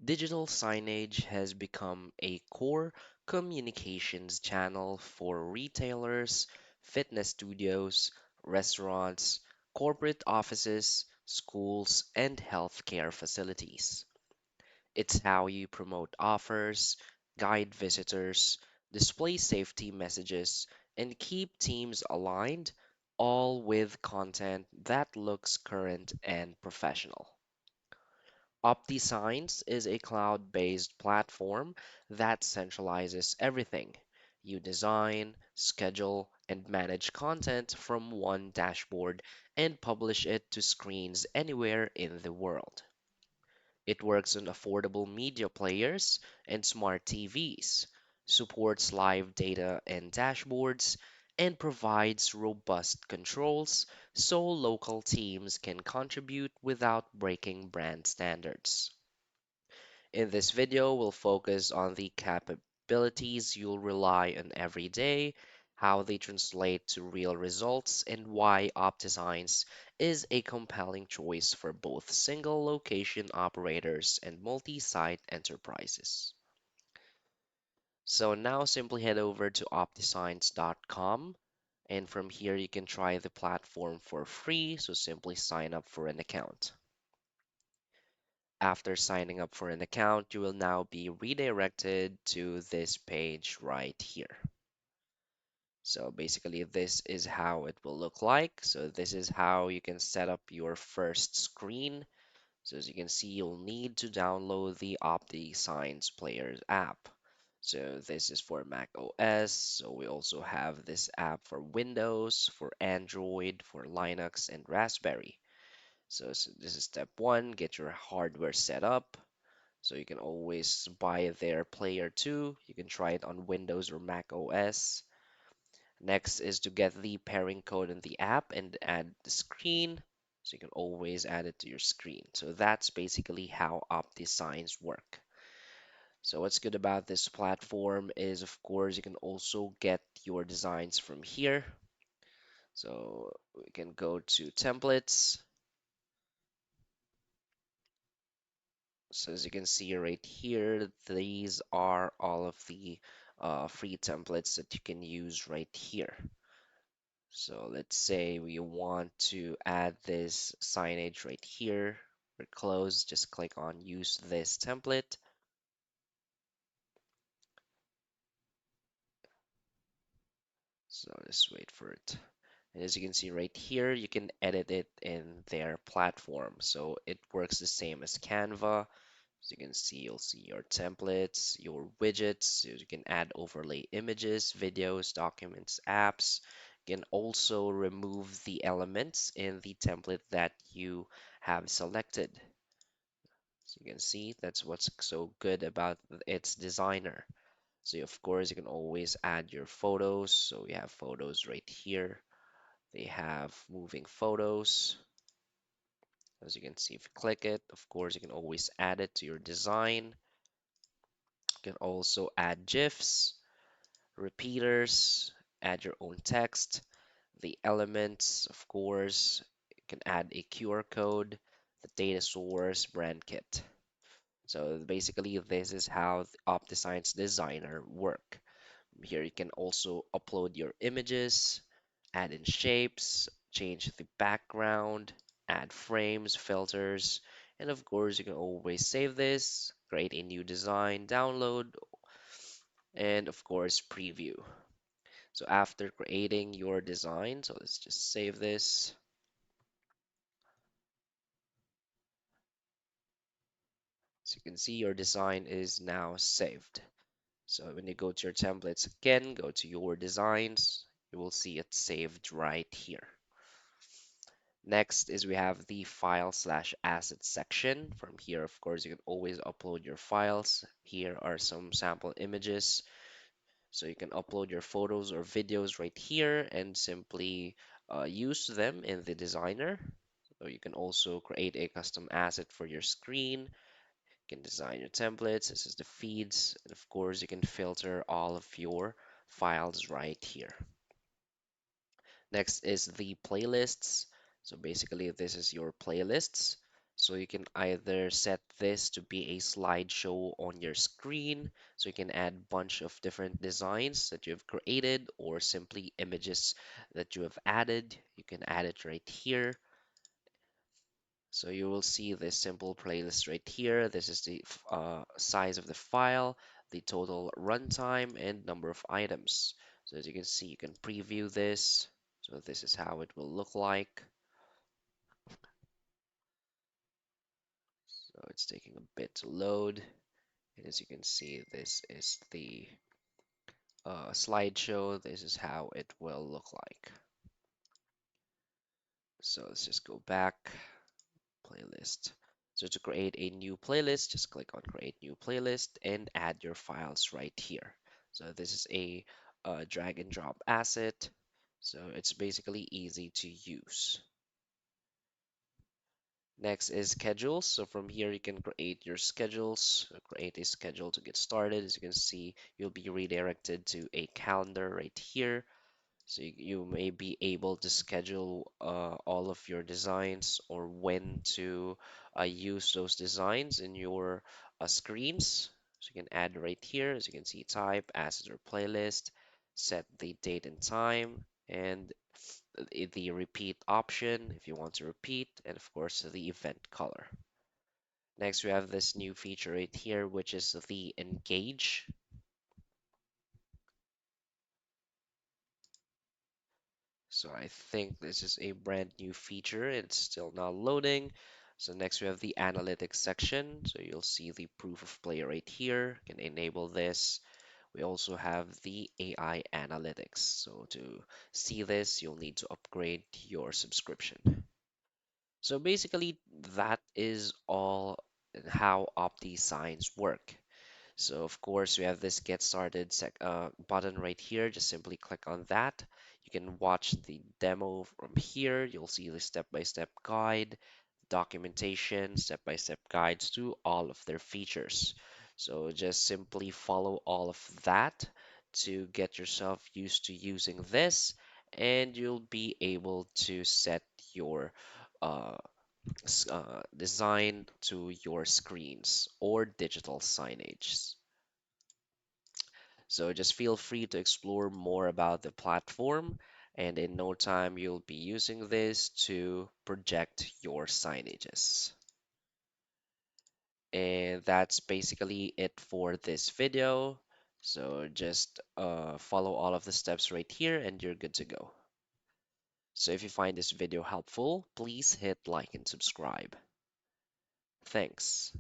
Digital signage has become a core communications channel for retailers, fitness studios, restaurants, corporate offices, schools, and healthcare facilities. It's how you promote offers, guide visitors, display safety messages, and keep teams aligned, all with content that looks current and professional. OptiSigns is a cloud-based platform that centralizes everything. You design, schedule, and manage content from one dashboard and publish it to screens anywhere in the world. It works on affordable media players and smart TVs, supports live data and dashboards, and provides robust controls so local teams can contribute without breaking brand standards. In this video, we'll focus on the capabilities you'll rely on every day, how they translate to real results, and why OptiSigns is a compelling choice for both single location operators and multi-site enterprises. So now simply head over to optisigns.com, and from here you can try the platform for free, so simply sign up for an account. After signing up for an account, you will now be redirected to this page right here. So basically, this is how it will look like. So this is how you can set up your first screen. So as you can see, you'll need to download the OptiSigns Players app. So this is for Mac OS. So we also have this app for Windows, for Android, for Linux, and Raspberry. So this is step one, get your hardware set up. So you can always buy their player too. You can try it on Windows or Mac OS. Next is to get the pairing code in the app and add the screen. So you can always add it to your screen. So that's basically how OptiSigns work. So what's good about this platform is, of course, you can also get your designs from here. So we can go to templates. So as you can see right here, these are all of the free templates that you can use right here. So let's say we want to add this signage right here. We're close, just click on use this template. So let's wait for it. And as you can see right here, you can edit it in their platform. So it works the same as Canva. As you can see, you'll see your templates, your widgets. So you can add overlay images, videos, documents, apps. You can also remove the elements in the template that you have selected. So you can see that's what's so good about its designer. So of course you can always add your photos. So we have photos right here. They have moving photos. As you can see, if you click it, of course you can always add it to your design. You can also add GIFs, repeaters, add your own text, the elements, of course. You can add a QR code, the data source, brand kit. So basically, this is how the OptiSigns Designer work. Here you can also upload your images, add in shapes, change the background, add frames, filters, and of course you can always save this, create a new design, download, and of course preview. So after creating your design, so let's just save this. So you can see your design is now saved. So when you go to your templates again, go to your designs, you will see it saved right here. Next is we have the file slash asset section. From here, of course, you can always upload your files. Here are some sample images. So you can upload your photos or videos right here and simply use them in the designer. So you can also create a custom asset for your screen. You can design your templates. This is the feeds. And of course, you can filter all of your files right here. Next is the playlists. So basically, this is your playlists. So you can either set this to be a slideshow on your screen, so you can add bunch of different designs that you've created or simply images that you have added. You can add it right here. So you will see this simple playlist right here. This is the size of the file, the total runtime, and number of items. So as you can see, you can preview this. So this is how it will look like. So it's taking a bit to load. And as you can see, this is the slideshow. This is how it will look like. So let's just go back, playlist. So to create a new playlist, just click on create new playlist and add your files right here. So this is a drag and drop asset. So it's basically easy to use. Next is schedules. So from here you can create your schedules, create a schedule to get started. As you can see, you'll be redirected to a calendar right here. So you may be able to schedule all of your designs or when to use those designs in your screens. So you can add right here, as you can see, type, asset or playlist, set the date and time, and the repeat option if you want to repeat, and of course the event color. Next, we have this new feature right here, which is the engage. So I think this is a brand new feature. It's still not loading. So next we have the analytics section. So you'll see the proof of play right here. You can enable this. We also have the AI analytics. So to see this, you'll need to upgrade your subscription. So basically, that is all how OptiSigns work. So of course we have this get started button right here. Just simply click on that. You can watch the demo from here. You'll see the step-by-step guide, documentation, step-by-step guides to all of their features. So just simply follow all of that to get yourself used to using this, and you'll be able to set your uh, design to your screens or digital signage. So just feel free to explore more about the platform, and in no time you'll be using this to project your signages. And that's basically it for this video. So just follow all of the steps right here and you're good to go. So if you find this video helpful, please hit like and subscribe. Thanks.